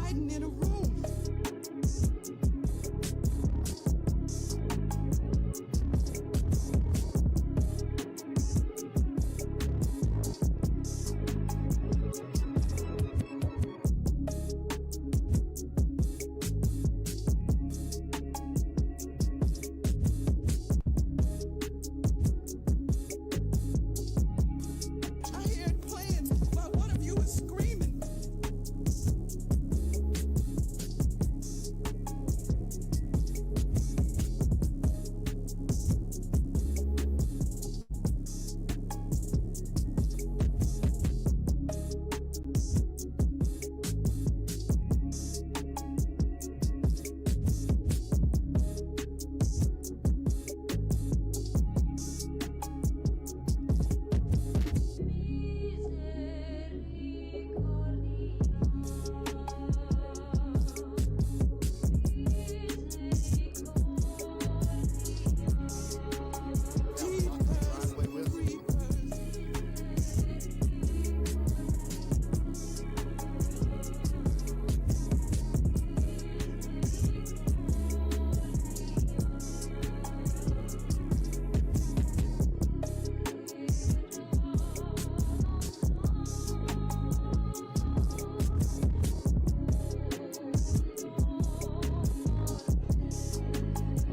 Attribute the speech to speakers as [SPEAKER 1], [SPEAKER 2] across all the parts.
[SPEAKER 1] hiding in a room. I hear it playing while one of you is screaming.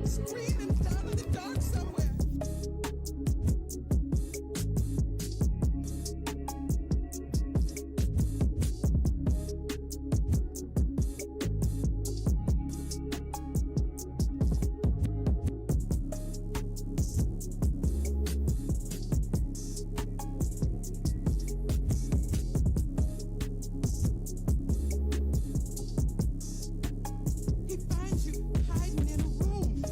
[SPEAKER 1] Screaming down in the dark somewhere. He finds you hiding in a room.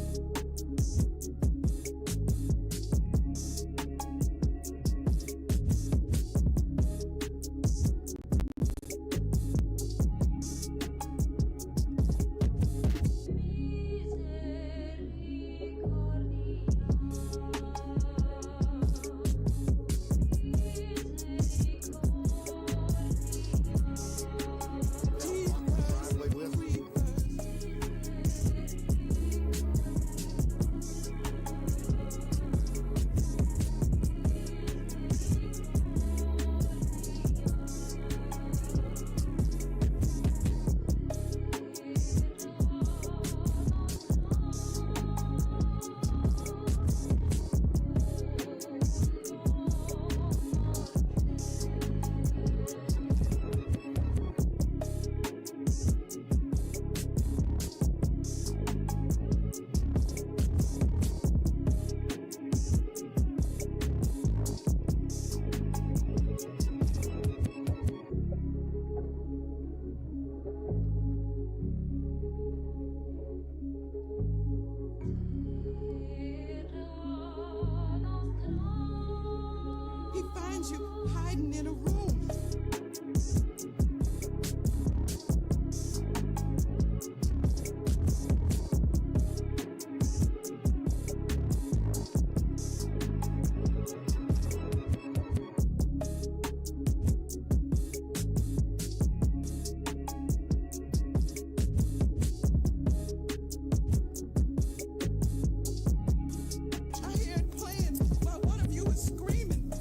[SPEAKER 1] He finds you hiding in a room. I hear it playing while one of you is screaming.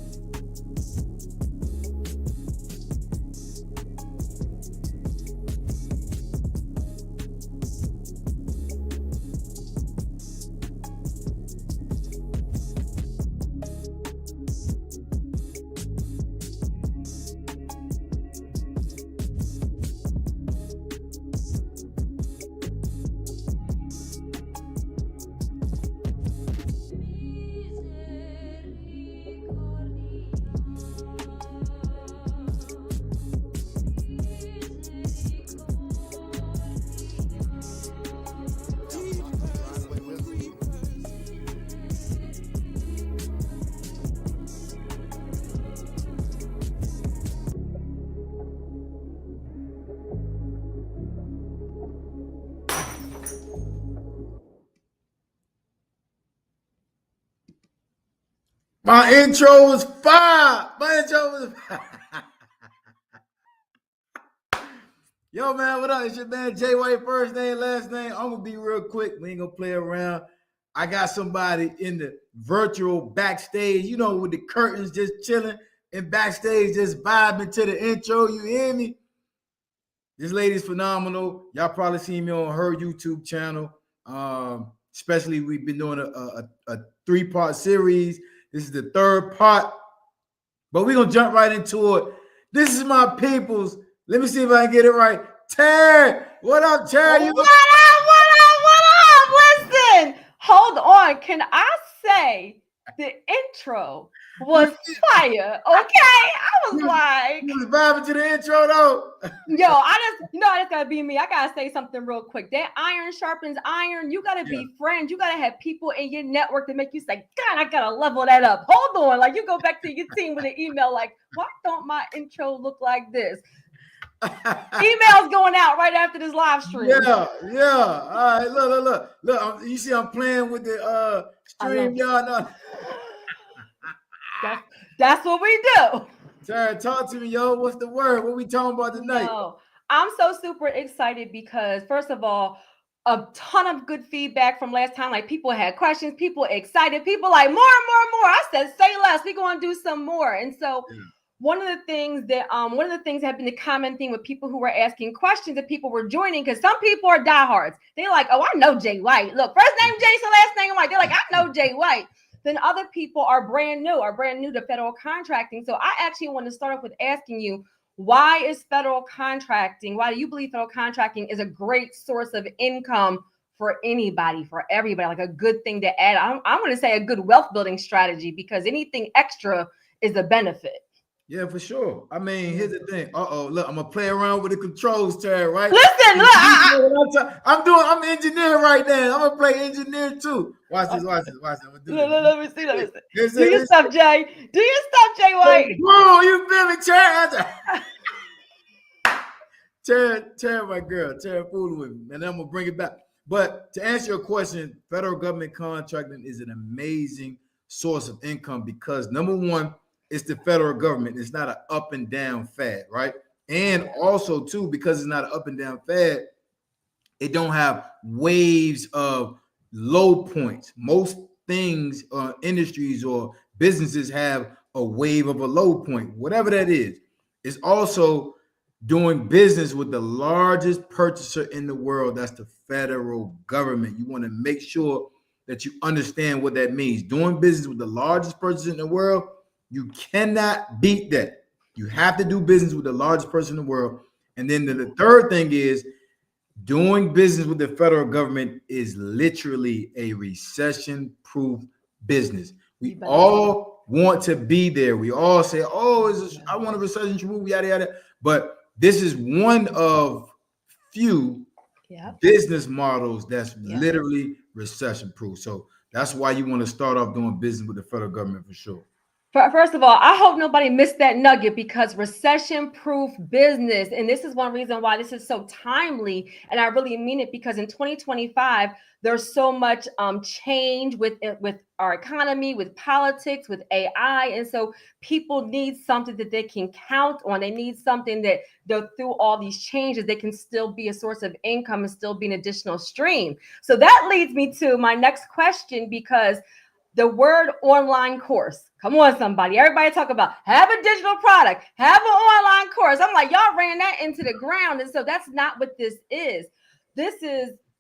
[SPEAKER 2] My intro was fire. My intro was fire. Yo, man, what up? It's your man Jay White, first name, last name. I'm gonna be real quick. We ain't gonna play around. I got somebody in the virtual backstage, you know, with the curtains just chilling and backstage just vibing to the intro. You hear me? This lady's phenomenal. Y'all probably seen me on her YouTube channel. Especially we've been doing a three-part series. This is the third part, but we're gonna jump right into it. This is my people's. Let me see if I can get it right. Terri, what up, Terri?
[SPEAKER 3] What up? Listen, hold on. Can I say the intro was fire? Okay, I was like,
[SPEAKER 2] you was vibing to the intro though.
[SPEAKER 3] yo, I just gotta be me. I gotta say something real quick. That iron sharpens iron. You gotta be friends. You gotta have people in your network to make you say, God, I gotta level that up. Hold on, like you go back to your team with an email, like, why don't my intro look like this? Emails going out right after this live stream.
[SPEAKER 2] Yeah. All right, look. You see, I'm playing with the stream, y'all.
[SPEAKER 3] That's what we do.
[SPEAKER 2] Terri, talk to me, yo. What's the word? What we talking about tonight?
[SPEAKER 3] No, I'm so super excited because, first of all, a ton of good feedback from last time. Like people had questions, people excited, people like more. I said, say less. We're gonna do some more. And so one of the things have been the common thing with people who were asking questions and people were joining, because some people are diehards. They're like, oh, I know Jay White. Look, first name Jason, last name White. They're like, I know Jay White. Then other people are brand new to federal contracting. So I actually want to start off with asking you, why do you believe federal contracting is a great source of income for anybody, for everybody, like a good thing to add? I'm going to say a good wealth building strategy, because anything extra is a benefit.
[SPEAKER 2] Yeah, for sure. I mean, here's the thing. Look, I'm gonna play around with the controls, Terri, right?
[SPEAKER 3] Listen, look,
[SPEAKER 2] I'm engineer right now. I'm gonna play engineer too. Watch this. I'm gonna do
[SPEAKER 3] let me see. Do your stuff, Jay. Do your stuff, Jay White.
[SPEAKER 2] Whoa, you feel me, Terri? Terri, my girl. Terri fooling with me, and I'm gonna bring it back. But to answer your question, federal government contracting is an amazing source of income because, number one, it's the federal government. It's not an up and down fad, right? And also, too, because it's not an up and down fad, it don't have waves of low points. Most things, industries or businesses have a wave of a low point, whatever that is. It's also doing business with the largest purchaser in the world. That's the federal government. You want to make sure that you understand what that means. Doing business with the largest purchaser in the world, you cannot beat that. You have to do business with the largest person in the world. And then the third thing is doing business with the federal government is literally a recession-proof business. We all want to be there. We all say, I want a recession-proof, yada, yada. But this is one of few business models that's literally recession-proof. So that's why you want to start off doing business with the federal government for sure.
[SPEAKER 3] First of all, I hope nobody missed that nugget, because recession-proof business, and this is one reason why this is so timely, and I really mean it, because in 2025, there's so much change with our economy, with politics, with AI, and so people need something that they can count on. They need something that through all these changes, they can still be a source of income and still be an additional stream. So that leads me to my next question, because the word online course. Come on, somebody. Everybody talk about have a digital product, have an online course. I'm like, y'all ran that into the ground. And so that's not what this is.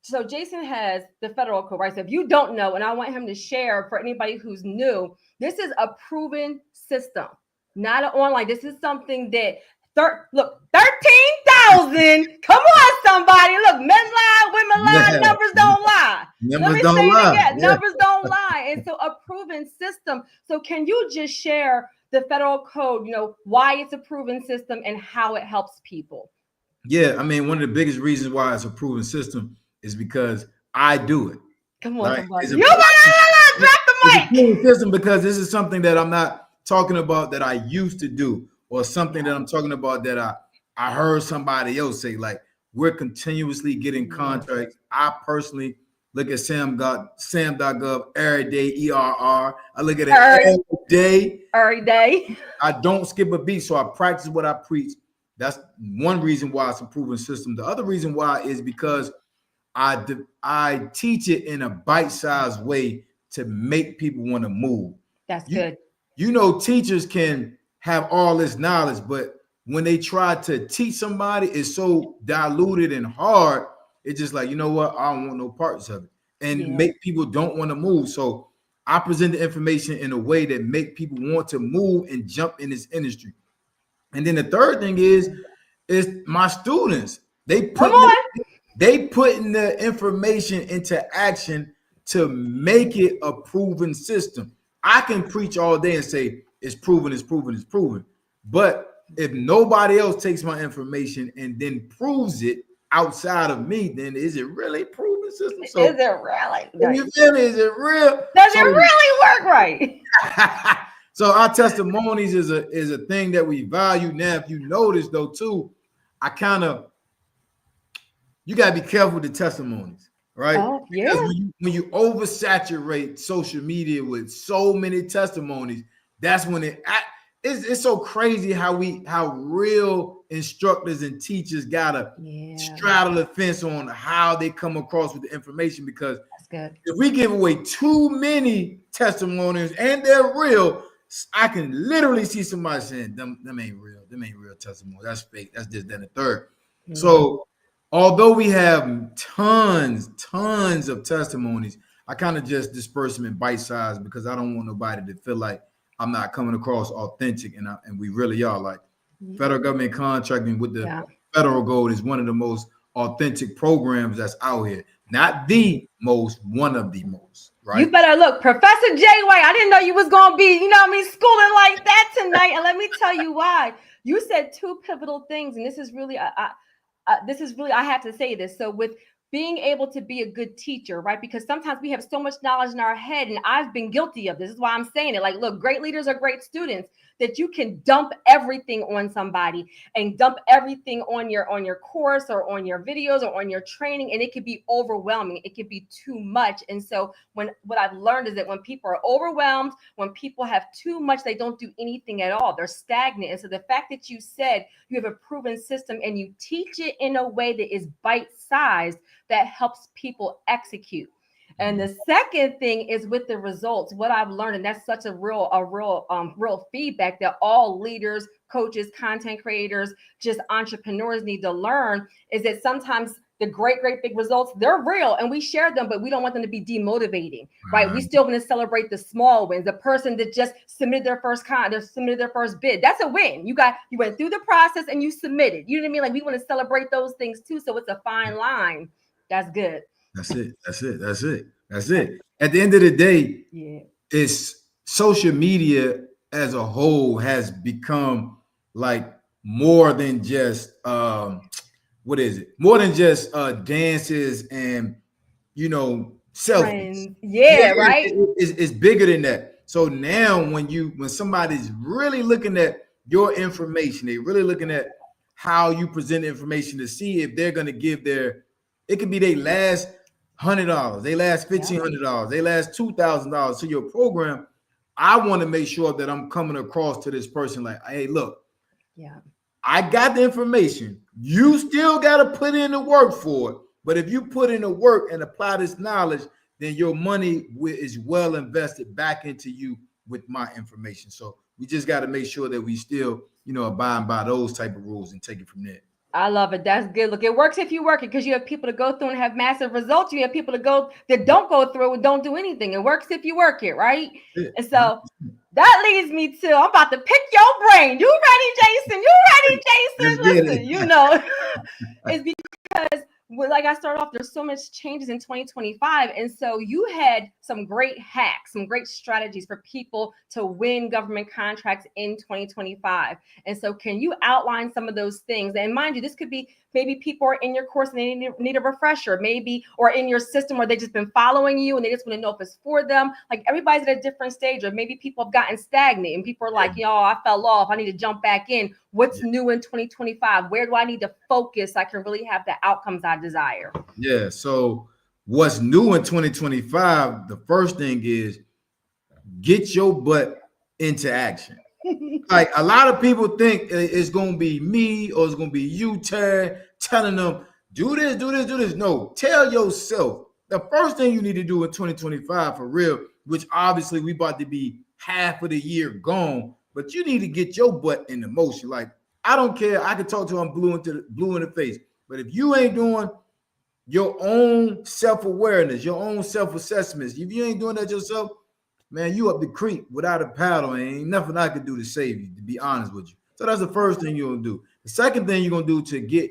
[SPEAKER 3] So Jason has the federal code, right? So if you don't know, and I want him to share for anybody who's new, this is a proven system, not an online. This is something that, look, 13,000. Come on, somebody. Look, men lie, women lie, numbers don't lie. Numbers don't lie. And so a proven system. So can you just share the federal code, why it's a proven system and how it helps people?
[SPEAKER 2] Yeah, I mean, one of the biggest reasons why it's a proven system is because I do it.
[SPEAKER 3] Come on, somebody. You gotta drop the mic.
[SPEAKER 2] It's a proven system because this is something that I'm not talking about that I used to do, or something that I'm talking about that I heard somebody else say. Like, we're continuously getting contracts. I personally look at sam.gov every day, ERR. I look at it every day.
[SPEAKER 3] Every day.
[SPEAKER 2] I don't skip a beat, so I practice what I preach. That's one reason why it's a proven system. The other reason why is because I teach it in a bite-sized way to make people want to move.
[SPEAKER 3] That's good.
[SPEAKER 2] You know, teachers can have all this knowledge, but when they try to teach somebody, it's so diluted and hard. It's just like, you know what? I don't want no parts of it, and make people don't want to move. So I present the information in a way that make people want to move and jump in this industry. And then the third thing is my students. They putting the information into action to make it a proven system. I can preach all day and say it's proven, it's proven, it's proven. But if nobody else takes my information and then proves it outside of me, then is it really proven system? So,
[SPEAKER 3] is it really?
[SPEAKER 2] You feel me? Is it real?
[SPEAKER 3] Does it really work right?
[SPEAKER 2] So our testimonies is a thing that we value. Now, if you notice though, too, you gotta be careful with the testimonies, right?
[SPEAKER 3] Oh, yeah.
[SPEAKER 2] When you oversaturate social media with so many testimonies, that's when it's so crazy how real instructors and teachers gotta straddle the fence on how they come across with the information, because
[SPEAKER 3] that's good.
[SPEAKER 2] If we give away too many testimonies and they're real, I can literally see somebody saying them ain't real. Them ain't real testimony. That's fake. That's this, that, and the third. Mm-hmm. So although we have tons of testimonies, I kind of just disperse them in bite size because I don't want nobody to feel like I'm not coming across authentic, and we really are. Like federal government contracting with the federal gold is one of the most authentic programs that's out here. Not the most, one of the most, right?
[SPEAKER 3] You better look, Professor J. White. I didn't know you was gonna be, schooling like that tonight. And let me tell you why. You said two pivotal things, and this is really, I have to say this. So with being able to be a good teacher, right? Because sometimes we have so much knowledge in our head, and I've been guilty of this. This is why I'm saying it. Like, look, great leaders are great students, that you can dump everything on somebody and dump everything on your course or on your videos or on your training, and it could be overwhelming. It could be too much. And so what I've learned is that when people are overwhelmed, when people have too much, they don't do anything at all. They're stagnant. And so the fact that you said you have a proven system and you teach it in a way that is bite-sized, that helps people execute. And the second thing is with the results, what I've learned, and that's such a real feedback that all leaders, coaches, content creators, just entrepreneurs need to learn, is that sometimes the great big results, they're real and we share them, but we don't want them to be demotivating, right? We still want to celebrate the small wins. The person that just submitted their first bid, that's a win. You went through the process and you submitted. You know what I mean? Like, we want to celebrate those things too. So it's a fine line. That's good.
[SPEAKER 2] That's it. At the end of the day, it's social media as a whole has become like more than just what is it? More than just dances and selfies.
[SPEAKER 3] Right.
[SPEAKER 2] It's bigger than that. So now when somebody's really looking at your information, they're really looking at how you present information to see if they're going to give it could be their last $100, they last $1,500, they last $2,000 to your program. I want to make sure that I'm coming across to this person like, hey, look, I got the information. You still got to put in the work for it. But if you put in the work and apply this knowledge, then your money is well invested back into you with my information. So we just got to make sure that we still, abide by those type of rules and take it from there.
[SPEAKER 3] I love it. That's good. Look, it works if you work it, because you have people to go through and have massive results. You have people that don't go through and don't do anything. It works if you work it, right? Yeah. And so that leads me to, I'm about to pick your brain. You ready, Jason? Listen, it's because like I started off, there's so much changes in 2025. And so you had some great hacks, some great strategies for people to win government contracts in 2025. And so can you outline some of those things? And mind you, this could be maybe people are in your course and they need a refresher, maybe, or in your system where they've just been following you and they just want to know if it's for them. Like, everybody's at a different stage, or maybe people have gotten stagnant and people are like, I fell off. I need to jump back in. What's new in 2025? Where do I need to focus so I can really have the outcomes I desire?
[SPEAKER 2] Yeah. So what's new in 2025, the first thing is get your butt into action. Like a lot of people think it's gonna be me or it's gonna be you, Terry, telling them do this, do this, do this. No, tell yourself the first thing you need to do in 2025 for real, which obviously we about to be half of the year gone, but you need to get your butt in the motion. Like I don't care, I can talk to them blue in the face, but if you ain't doing your own self-awareness, your own self-assessments, if you ain't doing that yourself, man, you up the creek without a paddle, and ain't nothing I could do to save you, to be honest with you. So that's the first thing you're gonna do. The second thing you're gonna do to get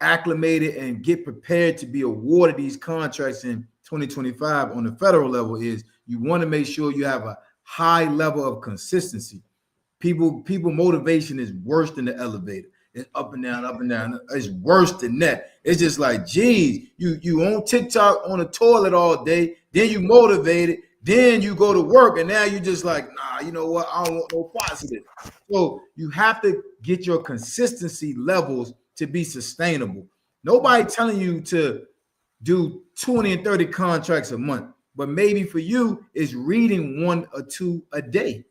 [SPEAKER 2] acclimated and get prepared to be awarded these contracts in 2025 on the federal level is you want to make sure you have a high level of consistency. People motivation is worse than the elevator. It's up and down, up and down. It's worse than that. It's just like, geez, you on TikTok on the toilet all day, then you motivated, then you go to work, and now you just like, nah, you know what? I don't want no positive. So you have to get your consistency levels to be sustainable. Nobody telling you to do 20 and 30 contracts a month, but maybe for you it's reading 1 or 2 a day.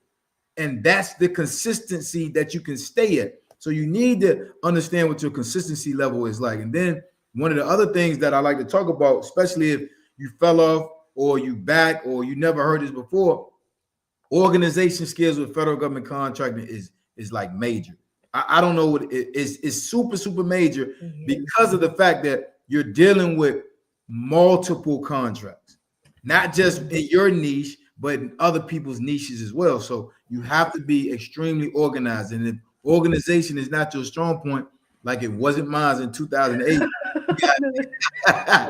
[SPEAKER 2] And that's the consistency that you can stay at. So you need to understand what your consistency level is like. And then one of the other things that I like to talk about, especially if you fell off or you back or you never heard this before, organization skills with federal government contracting is like major. I don't know what it is. It's super, super major because of the fact that you're dealing with multiple contracts, not just in your niche, but in other people's niches as well. So you have to be extremely organized. And if organization is not your strong point, like it wasn't mine in 2008.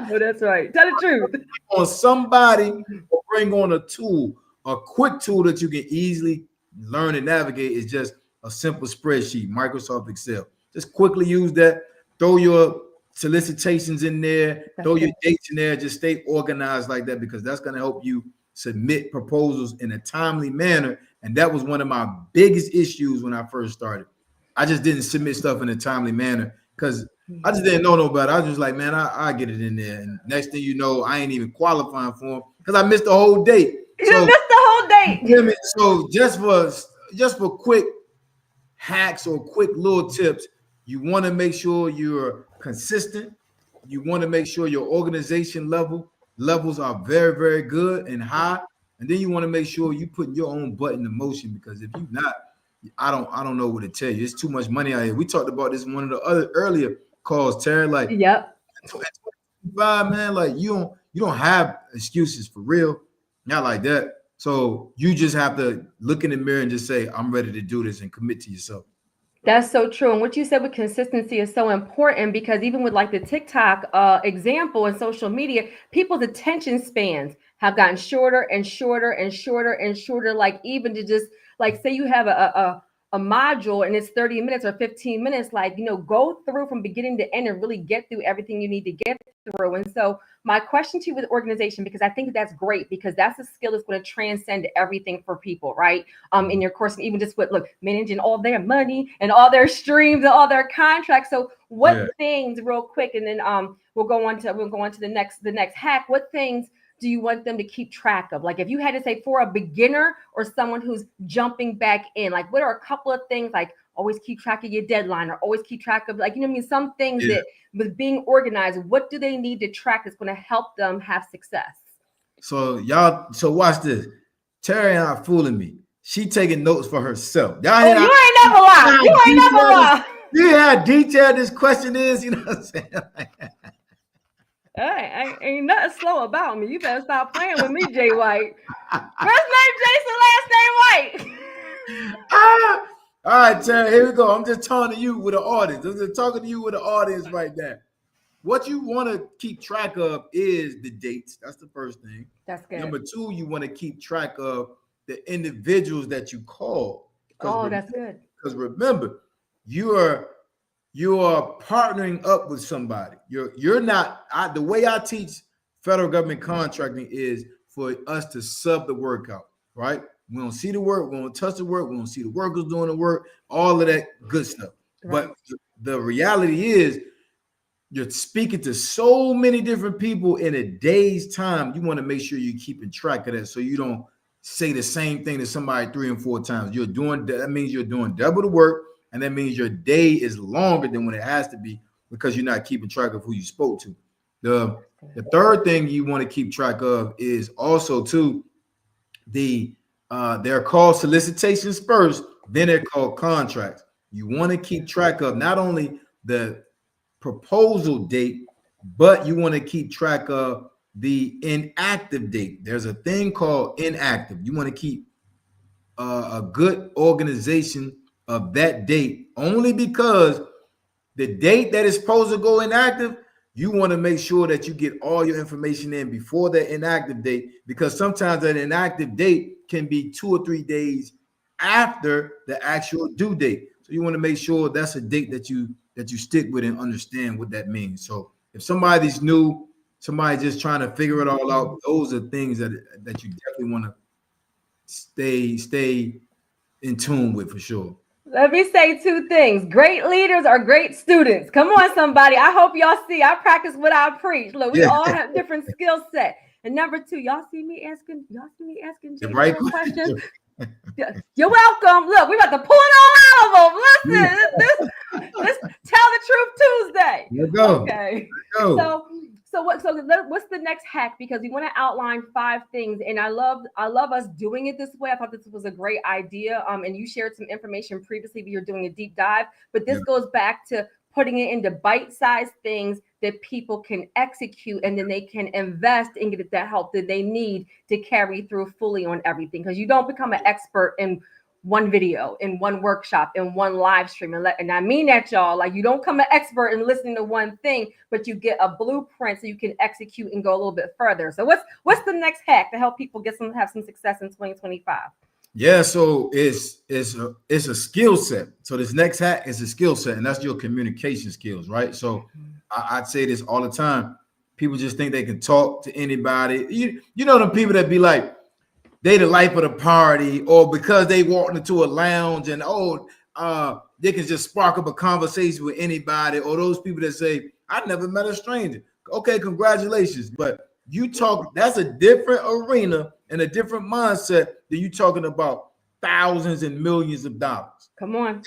[SPEAKER 3] No, that's right. Tell the truth.
[SPEAKER 2] On somebody or bring on a tool, a quick tool that you can easily learn and navigate is just a simple spreadsheet, Microsoft Excel. Just quickly use that. Throw your solicitations in there. Throw your dates in there. Just stay organized like that because that's going to help you submit proposals in a timely manner. And that was one of my biggest issues when I first started. I just didn't submit stuff in a timely manner because I just didn't know no better. I was just like, man, I get it in there. And next thing you know, I ain't even qualifying for them because I missed the whole date.
[SPEAKER 3] You missed the whole date.
[SPEAKER 2] So just for quick hacks or quick little tips, you want to make sure you're consistent. You want to make sure your organization levels are very, very good and high. And then you want to make sure you put your own butt in motion because if you're not, I don't know what to tell you. It's too much money out here. We talked about this in one of the other earlier calls, Terry. Like,
[SPEAKER 3] yep.
[SPEAKER 2] 25, man, like you don't have excuses for real. Not like that. So you just have to look in the mirror and just say, I'm ready to do this and commit to yourself.
[SPEAKER 3] That's so true. And what you said with consistency is so important because even with like the TikTok example in social media, people's attention spans have gotten shorter and shorter and shorter and shorter. Like even to just like say you have a module and it's 30 minutes or 15 minutes, like, you know, go through from beginning to end and really get through everything you need to get through. And so my question to you with organization, because I think that's great because that's a skill that's going to transcend everything for people, right? In your course, and even just with managing all their money and all their streams and all their contracts. So what things real quick, and then we'll go on to the next hack. What things do you want them to keep track of? Like if you had to say for a beginner or someone who's jumping back in, like what are a couple of things like always keep track of your deadline or always keep track of like, you know what I mean? Some things that with being organized, what do they need to track that's going to help them have success?
[SPEAKER 2] So watch this. Terry not fooling me. She taking notes for herself.
[SPEAKER 3] You ain't never lie. You ain't never lie.
[SPEAKER 2] You hear how detailed this question is? You know what I'm saying?
[SPEAKER 3] Ain't nothing slow about me. You better stop playing with me, Jay White. First name Jason, last name White.
[SPEAKER 2] All right, Terry, here we go. I'm just talking to you with an audience. I'm just talking to you with an audience right now. What you want to keep track of is the dates. That's the first thing.
[SPEAKER 3] That's good.
[SPEAKER 2] Number 2, you want to keep track of the individuals that you call.
[SPEAKER 3] Oh, that's good.
[SPEAKER 2] Because remember, you are partnering up with somebody. You're not. The way I teach federal government contracting is for us to sub the work out, right? We don't see the work, we don't touch the work, we don't see the workers doing the work, all of that good stuff. Right. But the reality is you're speaking to so many different people in a day's time. You want to make sure you're keeping track of that so you don't say the same thing to somebody 3 and 4 times. That means you're doing double the work, and that means your day is longer than when it has to be because you're not keeping track of who you spoke to. The third thing you want to keep track of is also too they're called solicitations first, then they're called contracts. You want to keep track of not only the proposal date, but you want to keep track of the inactive date. There's a thing called inactive. You want to keep a good organization of that date only because the date that is supposed to go inactive, you want to make sure that you get all your information in before that inactive date, because sometimes that inactive date can be 2 or 3 days after the actual due date. So you want to make sure that's a date that you stick with and understand what that means. So if somebody's new, somebody just trying to figure it all out, those are things that you definitely want to stay in tune with for sure.
[SPEAKER 3] Let me say 2 things. Great leaders are great students. Come on, somebody. I hope y'all see I practice what I preach. Look, we all have different skill set. And number 2, y'all see me asking Jason
[SPEAKER 2] right
[SPEAKER 3] questions. You're welcome. Look, we're about to pull it all out of them. Listen, this Tell the Truth Tuesday.
[SPEAKER 2] Let's go.
[SPEAKER 3] Okay.
[SPEAKER 2] Let's go.
[SPEAKER 3] So what's the next hack? Because we want to outline 5 things, and I love us doing it this way. I thought this was a great idea. And you shared some information previously. We were doing a deep dive, but this goes back to putting it into bite-sized things that people can execute, and then they can invest and get that help that they need to carry through fully on everything. Because you don't become an expert in one video, in one workshop, in one live stream. And I mean that, y'all. Like, you don't become an expert in listening to one thing, but you get a blueprint so you can execute and go a little bit further. So what's the next hack to help people have some success in 2025?
[SPEAKER 2] Yeah, so it's a skill set. So this next hack is a skill set, and that's your communication skills, right? So I'd say this all the time. People just think they can talk to anybody. You know the people that be like, they the life of the party, or because they walked into a lounge and they can just spark up a conversation with anybody, or those people that say, I never met a stranger. Okay, congratulations. But you talk, that's a different arena and a different mindset than you talking about thousands and millions of dollars.
[SPEAKER 3] Come on.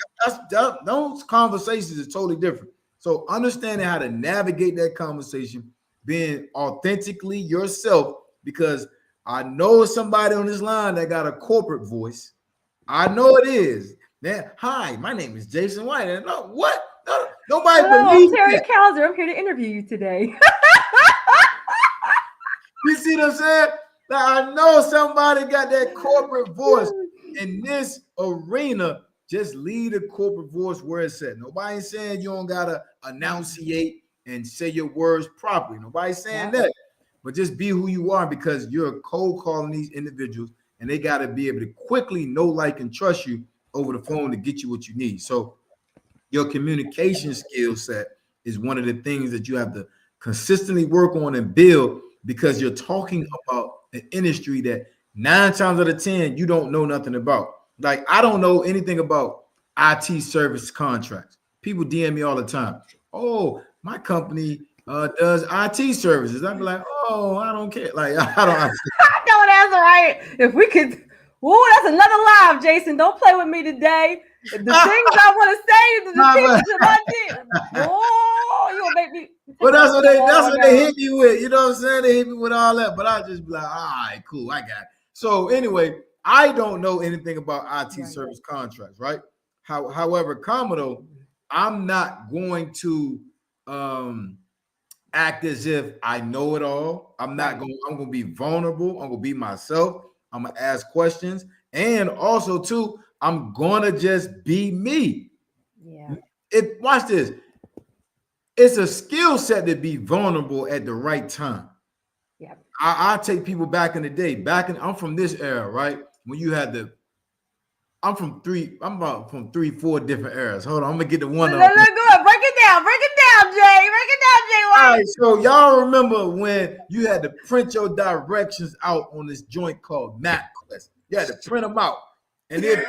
[SPEAKER 2] Those conversations is totally different. So understanding how to navigate that conversation, being authentically yourself, because I know somebody on this line that got a corporate voice. I know it is. Man, hi, my name is Jason White. And what? No, nobody believes
[SPEAKER 3] Terri
[SPEAKER 2] that.
[SPEAKER 3] Calzer, I'm here to interview you today.
[SPEAKER 2] You see what I'm saying? Like, I know somebody got that corporate voice in this arena. Just leave the corporate voice where it's at. Nobody's saying you don't gotta enunciate and say your words properly. Nobody's saying that. But just be who you are, because you're cold calling these individuals, and they got to be able to quickly know, like, and trust you over the phone to get you what you need. So your communication skill set is one of the things that you have to consistently work on and build, because you're talking about an industry that 9 times out of 10 you don't know nothing about. Like, I don't know anything about IT service contracts. People DM me all the time. Oh, my company does IT services. I'd be like, oh, I don't care. Like, I don't.
[SPEAKER 3] I know that's right. If we could, that's another live, Jason. Don't play with me today. The things I want to say, the things that I did. You gonna make me.
[SPEAKER 2] But that's what they hit me with. You know what I'm saying? They hit me with all that. But I just be like, all right, cool, I got it. So anyway, I don't know anything about IT service contracts, right? However, Commodore, I'm not going to act as if I know it all. I'm going to be vulnerable. I'm going to be myself. I'm going to ask questions. And also, too, I'm going to just be me.
[SPEAKER 3] Yeah.
[SPEAKER 2] Watch this. It's a skill set to be vulnerable at the right time.
[SPEAKER 3] Yeah.
[SPEAKER 2] I take people back in the day. I'm from this era, right? When you had I'm from 3, 4 different eras. Hold on, I'm gonna get the one.
[SPEAKER 3] Look, break it down, Jay.
[SPEAKER 2] All right, so y'all remember when you had to print your directions out on this joint called MapQuest? You had to print them out, and if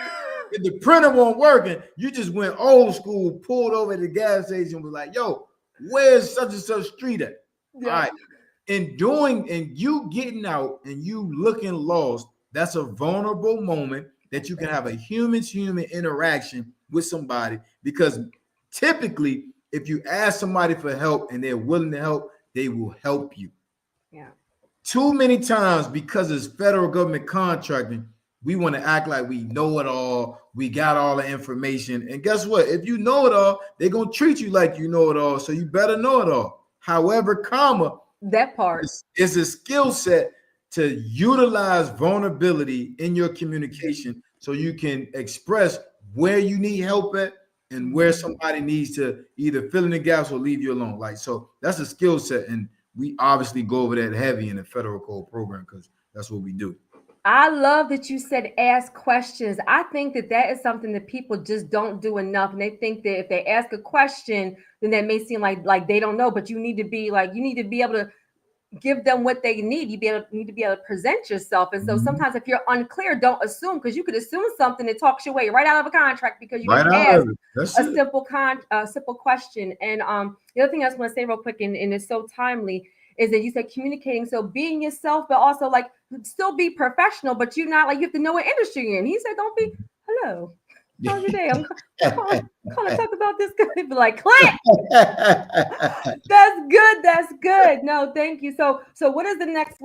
[SPEAKER 2] the printer wasn't working, you just went old school, pulled over at the gas station, was like, "Yo, where's such and such street at?" Yeah. All right, and you getting out and you looking lost, That's a vulnerable moment that you can have a human-to-human interaction with somebody, because typically, if you ask somebody for help and they're willing to help, they will help you.
[SPEAKER 3] Yeah.
[SPEAKER 2] Too many times, because it's federal government contracting, we want to act like we know it all. We got all the information. And guess what? If you know it all, they're going to treat you like you know it all. So you better know it all. However,
[SPEAKER 3] that part
[SPEAKER 2] is a skill set to utilize vulnerability in your communication so you can express where you need help at and where somebody needs to either fill in the gaps or leave you alone. Like, so that's a skill set. And we obviously go over that heavy in the federal code program because that's what we do.
[SPEAKER 3] I love that you said ask questions. I think that is something that people just don't do enough. And they think that if they ask a question, then that may seem like they don't know, but you need to be able to give them what they need. You need to be able to present yourself. And so sometimes if you're unclear, don't assume, because you could assume something that talks your way right out of a contract because you didn't ask a simple question. And the other thing I just want to say real quick, and it's so timely, is that you said communicating. So being yourself, but also like still be professional, but you're not like, you have to know what industry you're in. He said, don't be, hello, how's your day? I'm calling to talk about this. Be like, click. That's good. No, thank you. So what is the next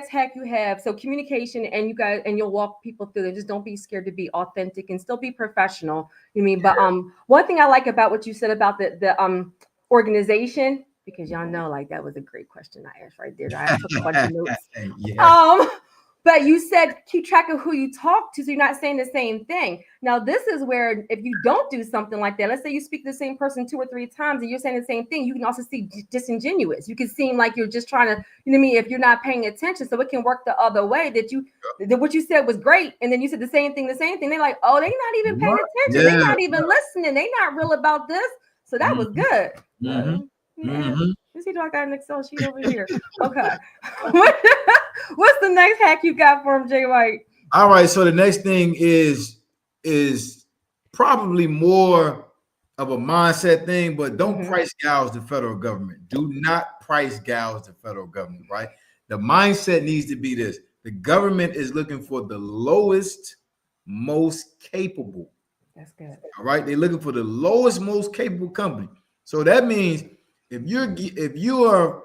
[SPEAKER 3] hack you have? So communication, and you guys, and you'll walk people through it. Just don't be scared to be authentic and still be professional. You mean, but one thing I like about what you said about the organization, because y'all know, like, that was a great question I asked right there. I took a bunch of notes.
[SPEAKER 2] Yeah.
[SPEAKER 3] But you said keep track of who you talk to, so you're not saying the same thing. Now, this is where if you don't do something like that, let's say you speak to the same person 2 or 3 times and you're saying the same thing, you can also see disingenuous. You can seem like you're just trying to, you know what I mean, if you're not paying attention. So it can work the other way, that what you said was great, and then you said the same thing. They're like, oh, they're not even paying attention. They're not even listening. They're not real about this. So that was good. You see, I got an Excel sheet over here. Okay. What's the next hack you got for him, Jay White?
[SPEAKER 2] All right. So the next thing is probably more of a mindset thing, but don't price gouge the federal government. Do not price gouge the federal government, right? The mindset needs to be this. The government is looking for the lowest, most capable.
[SPEAKER 3] That's good.
[SPEAKER 2] All right. They're looking for the lowest, most capable company. So that means if you are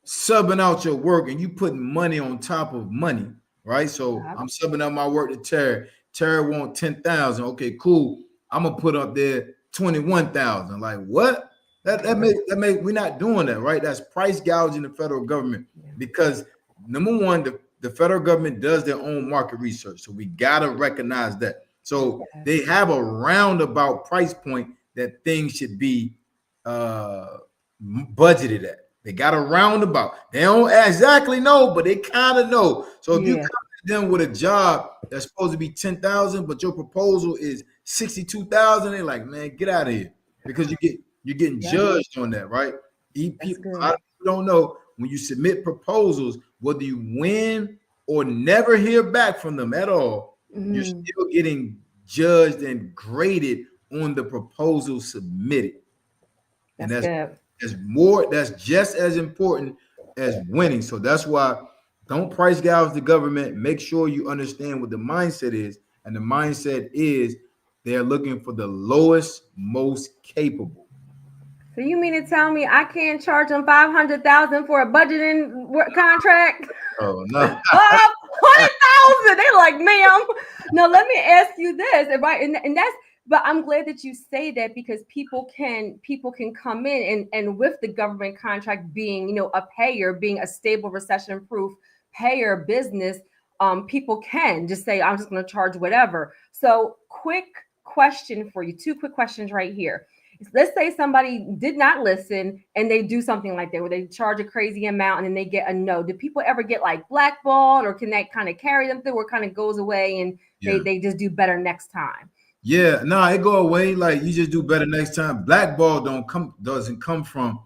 [SPEAKER 2] subbing out your work and you putting money on top of money, right? So I'm subbing out my work to Terri. Terri want 10,000. Okay, cool. I'm gonna put up there 21,000. Like what? That make we're not doing that, right? That's price gouging the federal government, because number one, the federal government does their own market research, so we gotta recognize that. So they have a roundabout price point that things should be budgeted at. They got a roundabout. They don't exactly know, but they kind of know. So if you come to them with a job that's supposed to be 10,000, but your proposal is 62,000, they're like, man, get out of here, because you're getting judged on that, right? People don't know, when you submit proposals, whether you win or never hear back from them at all, you're still getting judged and graded on the proposal submitted. And that's just as important as winning. So that's why don't price gouge the government. Make sure you understand what the mindset is. And the mindset is they're looking for the lowest, most capable.
[SPEAKER 3] So you mean to tell me I can't charge them $500,000 for a budgeting contract?
[SPEAKER 2] Oh no.
[SPEAKER 3] 100,000. They're like, ma'am. No, let me ask you this, right? And that's. But I'm glad that you say that, because people can come in and with the government contract being, you know, a payer, being a stable recession-proof payer business, people can just say, I'm just going to charge whatever. So quick question for you, 2 quick questions right here. Let's say somebody did not listen and they do something like that, where they charge a crazy amount and then they get a no. Do people ever get like blackballed, or can that kind of carry them through, or kind of goes away and they just do better next time?
[SPEAKER 2] Yeah, no, it go away. Like, you just do better next time. Blackball doesn't come from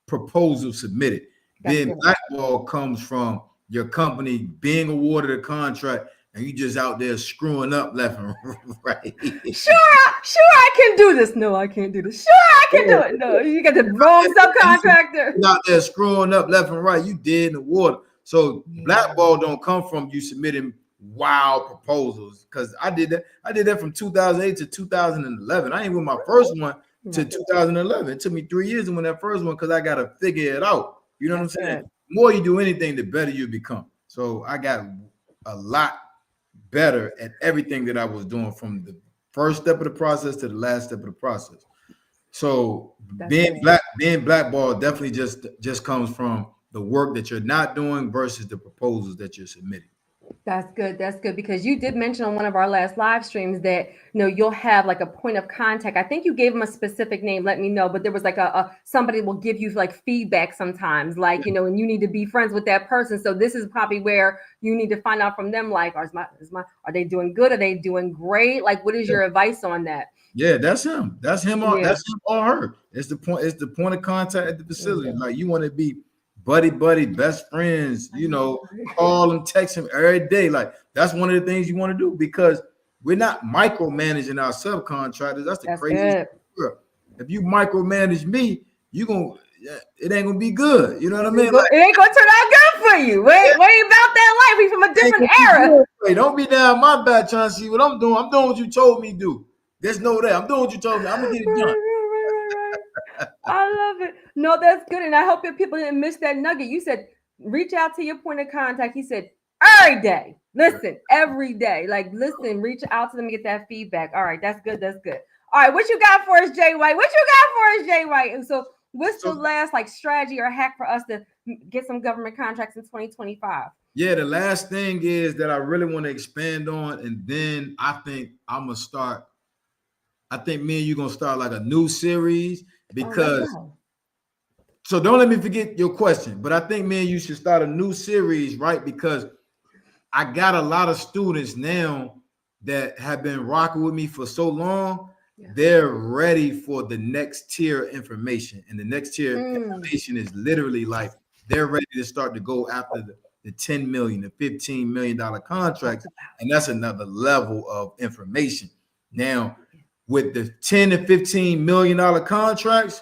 [SPEAKER 2] proposal submitted. Then blackball comes from your company being awarded a contract and you just out there screwing up left and right.
[SPEAKER 3] Sure, I can do this. No, I can't do this. Sure, I can do it. No, you got the wrong subcontractor.
[SPEAKER 2] You're out there screwing up left and right. You dead in the water. So blackball don't come from you submitting wild proposals, because I did that from 2008 to 2011. I ain't with my first one to 2011. It took me 3 years to win that first one because I got to figure it out. You know what I'm saying?
[SPEAKER 3] Good.
[SPEAKER 2] The more you do anything, the better you become. So I got a lot better at everything that I was doing from the first step of the process to the last step of the process. So being blackballed definitely just comes from the work that you're not doing versus the proposals that you're submitting.
[SPEAKER 3] That's good. That's good, because you did mention on one of our last live streams that you'll have like a point of contact. I think you gave them a specific name. Let me know, but there was like a somebody will give you like feedback sometimes, like and you need to be friends with that person. So this is probably where you need to find out from them, like, are they doing good? Are they doing great? Like, what is your advice on that?
[SPEAKER 2] Yeah, that's him. That's him. That's him or her. It's the point. It's the point of contact at the facility. Like, you want to be buddy, best friends. Call them, text him every day. Like, that's one of the things you want to do, because we're not micromanaging our subcontractors. That's the craziest thing. If you micromanage me, it ain't gonna be good. You know what I mean?
[SPEAKER 3] Like, it ain't gonna turn out good for you. Wait about that life. We from a different era.
[SPEAKER 2] Hey, don't be down my back trying to see what I'm doing. I'm doing what you told me to do. There's no that. I'm doing what you told me. I'm gonna get it done.
[SPEAKER 3] Right. I love it. No, that's good. And I hope that people didn't miss that nugget. You said reach out to your point of contact. He said every day. Listen, every day. Like, listen, reach out to them and get that feedback. All right, that's good. That's good. All right, what you got for us, Jay White? And so what's the last like strategy or hack for us to get some government contracts in 2025?
[SPEAKER 2] Yeah, the last thing is that I really want to expand on, and then I think I'm gonna start. I think me and you gonna start like a new series, because. So don't let me forget your question, but I think me and you should start a new series, right? Because I got a lot of students now that have been rocking with me for so long. They're ready for the next tier information, and the next tier information is literally like they're ready to start to go after the $10 million, the $15 million contracts, and that's another level of information. Now, with the $10 to $15 million contracts,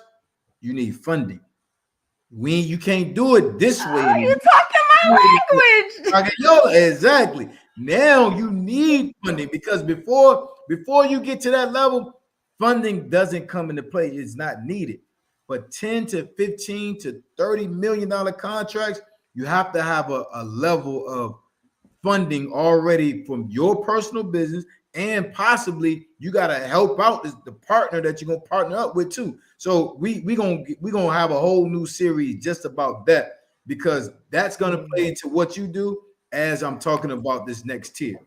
[SPEAKER 2] you need funding. You can't do it this way.
[SPEAKER 3] You talking my language?
[SPEAKER 2] Exactly. Now you need funding, because before you get to that level, funding doesn't come into play. It's not needed. But 10 to 15 to $30 million contracts, you have to have a level of funding already from your personal business, and possibly you got to help out the partner that you're going to partner up with too. So we gonna have a whole new series just about that, because that's going to play into what you do as I'm talking about this next tier.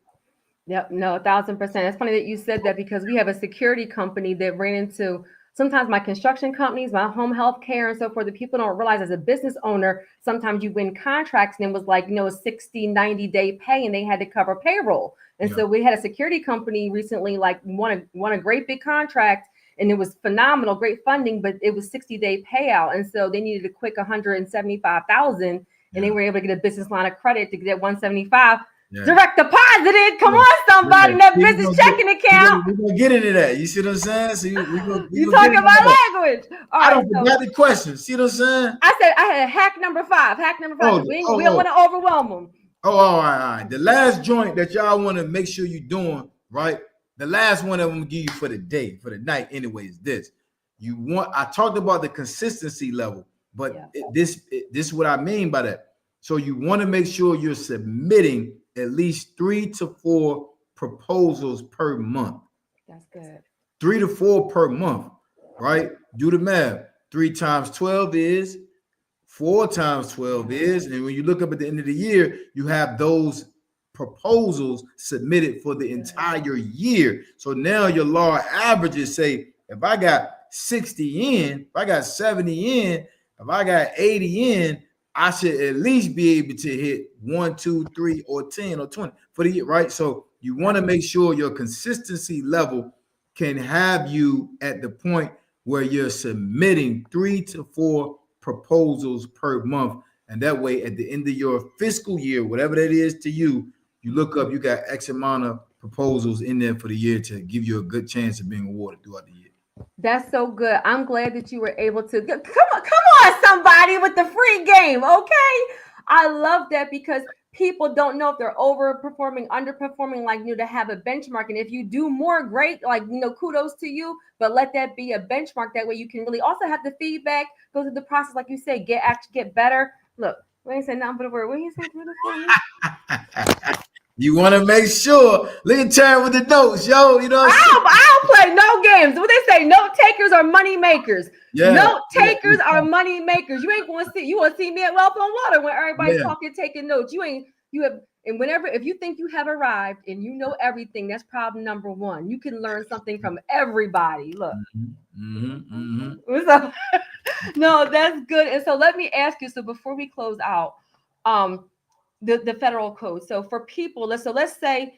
[SPEAKER 3] Yep, no, 1,000%. It's funny that you said that, because we have a security company that ran into sometimes my construction companies, my home health care, and so forth. The people don't realize, as a business owner, sometimes you win contracts and it was like, a 60, 90-day pay, and they had to cover payroll. And so we had a security company recently, like won a great big contract, and it was phenomenal, great funding, but it was 60-day payout. And so they needed a quick $175,000, and they were able to get a business line of credit to get $175,000. Direct deposited. Come on, somebody, that business checking account.
[SPEAKER 2] We're gonna get into that. You see what I'm saying? So
[SPEAKER 3] you talking my language. All right,
[SPEAKER 2] I don't forget the question. See what I'm saying?
[SPEAKER 3] I said I had hack number five. We don't want to overwhelm them.
[SPEAKER 2] All right. The last joint that y'all want to make sure you're doing, right? The last one that I'm gonna give you for the day, for the night, anyway, is this. I talked about the consistency level, but this is what I mean by that. So you want to make sure you're submitting at least 3 to 4 proposals per month.
[SPEAKER 3] That's good.
[SPEAKER 2] 3 to 4 per month, right? Do the math. 3 times 12 is 4 times 12 is, and when you look up at the end of the year, you have those proposals submitted for the entire year. So now your law averages say, if I got 60 in, if I got 70 in, if I got 80 in, I should at least be able to hit 1, 2, 3, or 10 or 20 for the year, right? So you want to make sure your consistency level can have you at the point where you're submitting 3 to 4 proposals per month. And that way, at the end of your fiscal year, whatever that is to you, you look up, you got X amount of proposals in there for the year to give you a good chance of being awarded throughout the year.
[SPEAKER 3] That's so good. I'm glad that you were able to come on, somebody with the free game. Okay. I love that because people don't know if they're overperforming, underperforming, like, to have a benchmark. And if you do more, great, like, kudos to you, but let that be a benchmark. That way you can really also have the feedback, go through the process, like you say, get better. Look, we ain't saying nothing but a word. What you say for me?
[SPEAKER 2] You want to make sure. Look at Terri with the notes, yo. You know what I'm saying?
[SPEAKER 3] I don't play no games. What they say, note takers are money makers.
[SPEAKER 2] Yeah,
[SPEAKER 3] note takers are money makers. You ain't going to see. You want to see me at Wealth on Water when everybody's talking, taking notes. And whenever, if you think you have arrived and you know everything, that's problem number one. You can learn something from everybody. Look. So, no, that's good. And so let me ask you. So before we close out, the federal code. So for people, let's say,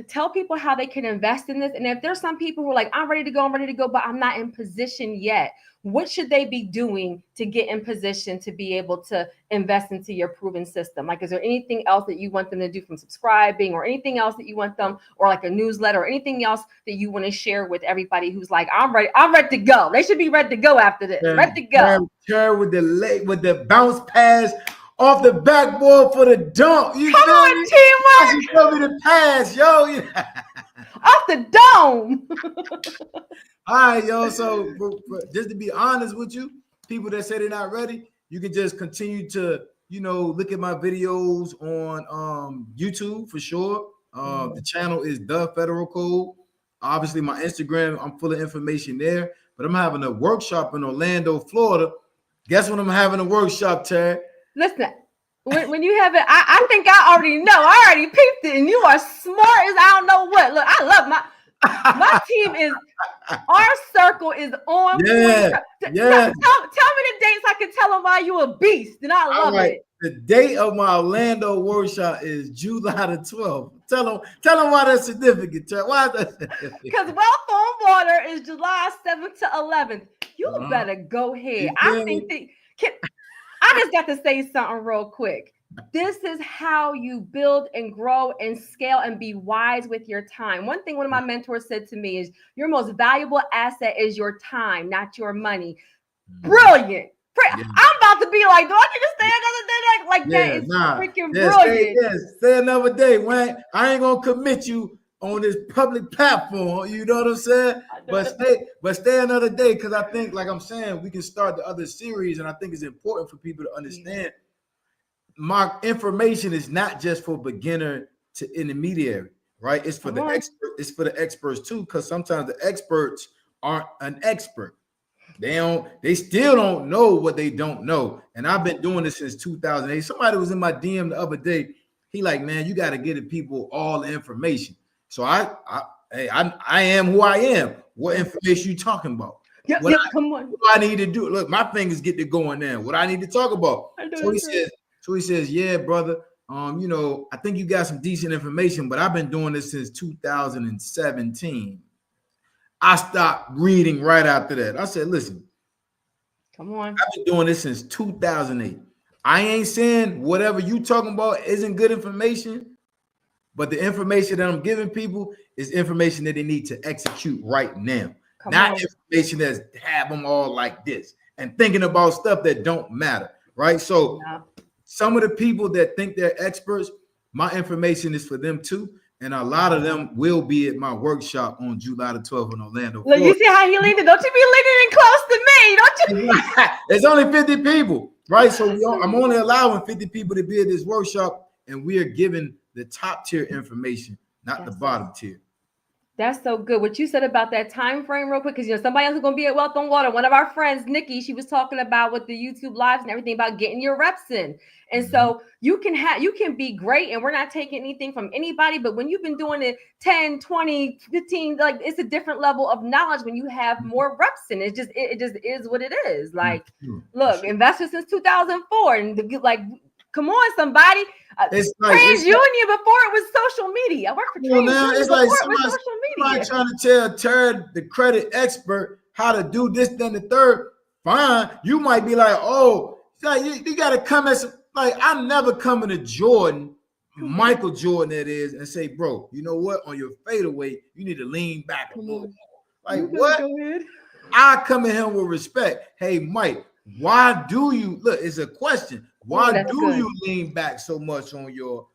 [SPEAKER 3] tell people how they can invest in this. And if there's some people who are like, I'm ready to go, but I'm not in position yet, what should they be doing to get in position to be able to invest into your proven system? Like, is there anything else that you want them to do, from subscribing or anything else that you want them, or like a newsletter or anything else that you want to share with everybody who's like, I'm ready to go? They should be ready to go after this. Ready to go.
[SPEAKER 2] Terri with the bounce pass off the backboard for the dunk. You
[SPEAKER 3] Come on, teamwork.
[SPEAKER 2] Show me the pass, yo.
[SPEAKER 3] Off the dome.
[SPEAKER 2] All right, yo. So just to be honest with you, people that say they're not ready, you can just continue to, look at my videos on YouTube for sure. The channel is The Federal Code. Obviously, my Instagram, I'm full of information there. But I'm having a workshop in Orlando, Florida. Guess when I'm having a workshop, Terri?
[SPEAKER 3] Listen, when you have it, I think I already know. I already peeped it, and you are smart as I don't know what. Look, I love my team is, our circle is on point. Tell me the dates. I can tell them why you a beast, and I love it.
[SPEAKER 2] The date of my Orlando workshop is July the 12th. Tell them why that's significant. Why is that significant?
[SPEAKER 3] Because Wealth on Water is July 7th to 11th. You better go ahead. I just got to say something real quick. This is how you build and grow and scale and be wise with your time. One thing one of my mentors said to me is, your most valuable asset is your time, not your money. Brilliant. I'm about to be like, do I need to stay another day like that? It's freaking brilliant.
[SPEAKER 2] Stay another day, man. I ain't gonna commit you on this public platform, you know what I'm saying? But stay another day, because I think, like I'm saying, we can start the other series, and I think it's important for people to understand. My information is not just for beginner to intermediary, right? It's for the expert. It's for the experts too, because sometimes the experts aren't an expert. They still don't know what they don't know. And I've been doing this since 2008. Somebody was in my DM the other day. He like, man, you got to get the people all the information. So I am who I am. What information you talking about?
[SPEAKER 3] Come on.
[SPEAKER 2] What I need to do? Look, my fingers get to going there. What I need to talk about? So he says, yeah, brother. I think you got some decent information, but I've been doing this since 2017. I stopped reading right after that. I said, listen,
[SPEAKER 3] come on.
[SPEAKER 2] I've been doing this since 2008. I ain't saying whatever you talking about isn't good information, but the information that I'm giving people is information that they need to execute right now. Not information that's have them all like this and thinking about stuff that don't matter, right? So some of the people that think they're experts, my information is for them too. And a lot of them will be at my workshop on July the 12th in Orlando.
[SPEAKER 3] Look, you see how he leaned in? Don't you be leaning in close to me? Don't you?
[SPEAKER 2] It's only 50 people, right? So I'm only allowing 50 people to be at this workshop, and we are giving the top tier information, not the bottom tier.
[SPEAKER 3] That's so good. What you said about that time frame real quick, because somebody else is going to be at Wealth on Water. One of our friends, Nikki, she was talking about with the YouTube lives and everything about getting your reps in. And so you can be great, and we're not taking anything from anybody, but when you've been doing it 10, 20, 15, like, it's a different level of knowledge when you have more reps in. It just is what it is. Like, look, investors since 2004, and like, come on, somebody.
[SPEAKER 2] It's like
[SPEAKER 3] TransUnion before it was social media. I work for TransUnion
[SPEAKER 2] it's
[SPEAKER 3] before
[SPEAKER 2] like
[SPEAKER 3] it was social media.
[SPEAKER 2] Somebody trying to tell Terri, the credit expert, how to do this, then the third. Fine. You might be like, oh, you got to come at some, like, I'm never coming to Jordan, Michael Jordan that is, and say, bro, you know what? On your fadeaway, you need to lean back a little more. Like, what?
[SPEAKER 3] Go ahead.
[SPEAKER 2] I come at him with respect. Hey, Mike, why do you look? It's a question. Why
[SPEAKER 3] that's
[SPEAKER 2] do
[SPEAKER 3] good.
[SPEAKER 2] you lean back so much on your,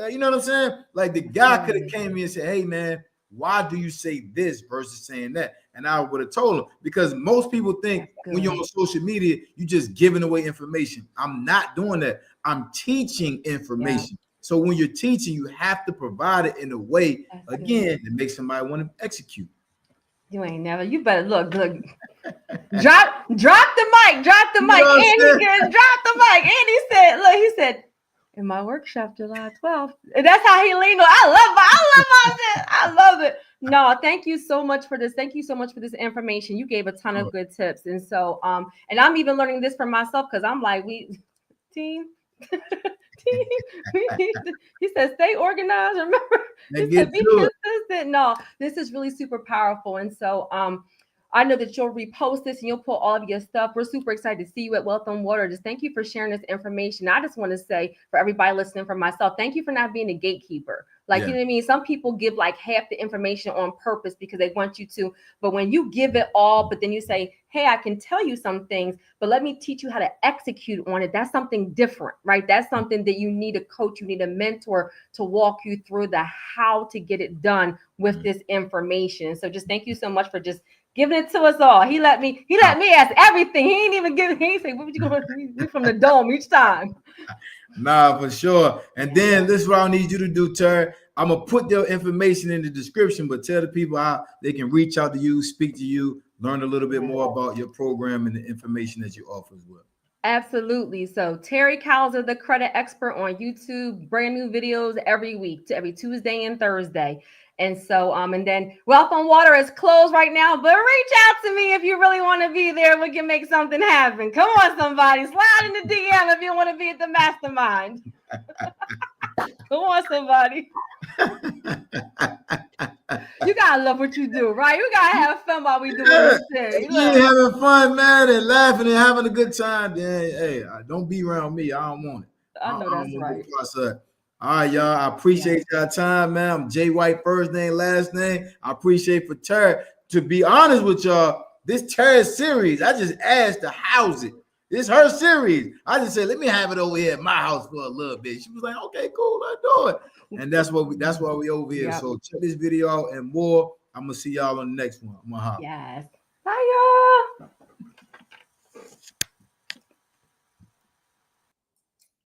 [SPEAKER 2] you know what I'm saying? Like the guy could have came in and said, hey man, why do you say this versus saying that? And I would have told him, because most people think when you're on social media, you're just giving away information. I'm not doing that. I'm teaching information. So when you're teaching, you have to provide it in a way, again, that makes somebody want to execute.
[SPEAKER 3] You ain't never. You better look. Drop the mic. Drop the
[SPEAKER 2] You
[SPEAKER 3] mic.
[SPEAKER 2] know what I'm
[SPEAKER 3] And
[SPEAKER 2] saying?
[SPEAKER 3] drop the mic. And he said, look, he said, in my workshop, July 12th. And that's how he leaned on. I love it. I love it. No, thank you so much for this. Thank you so much for this information. You gave a ton of good tips. And so, and I'm even learning this for myself, because I'm like, team. He said, stay organized. Remember, he said, be consistent. No, this is really super powerful. And so, I know that you'll repost this and you'll put all of your stuff. We're super excited to see you at Wealth on Water. Just thank you for sharing this information. I just want to say, for everybody listening, for myself, thank you for not being a gatekeeper. Like, you know what I mean? Some people give like half the information on purpose because they want you to. But when you give it all, but then you say, hey, I can tell you some things, but let me teach you how to execute on it. That's something different, right? That's something that you need a coach, you need a mentor to walk you through the how to get it done with this information. So just thank you so much for just giving it to us all. He let me ask everything. He ain't even give. He ain't say, "What would you going?" We from the dome each time.
[SPEAKER 2] Nah, for sure. And then this is what I need you to do, Terri. I'm gonna put their information in the description, but tell the people how they can reach out to you, speak to you, learn a little bit more about your program and the information that you offer as well.
[SPEAKER 3] Absolutely. So Terri Cowser, the credit expert, on YouTube, brand new videos every week, every Tuesday and Thursday. And so, and then Wealth on Water is closed right now, but reach out to me if you really want to be there. We can make something happen. Come on, somebody, slide in the DM if you want to be at the mastermind. Come on, somebody. You gotta love what you do, right? You gotta have fun while we doing this thing.
[SPEAKER 2] If you ain't having fun, man, and laughing and having a good time, then hey, don't be around me. I don't want it.
[SPEAKER 3] I know that's right.
[SPEAKER 2] All right, y'all. I appreciate y'all time, man. I'm Jay White, first name, last name. I appreciate for Terri. To be honest with y'all, this Terri series, I just asked to house it. It's her series. I just said, let me have it over here at my house for a little bit. She was like, okay, cool, let's do it. And that's why we over here. So check this video out and more. I'm gonna see y'all on the next one. I'm gonna hop.
[SPEAKER 3] Yes. Bye, y'all.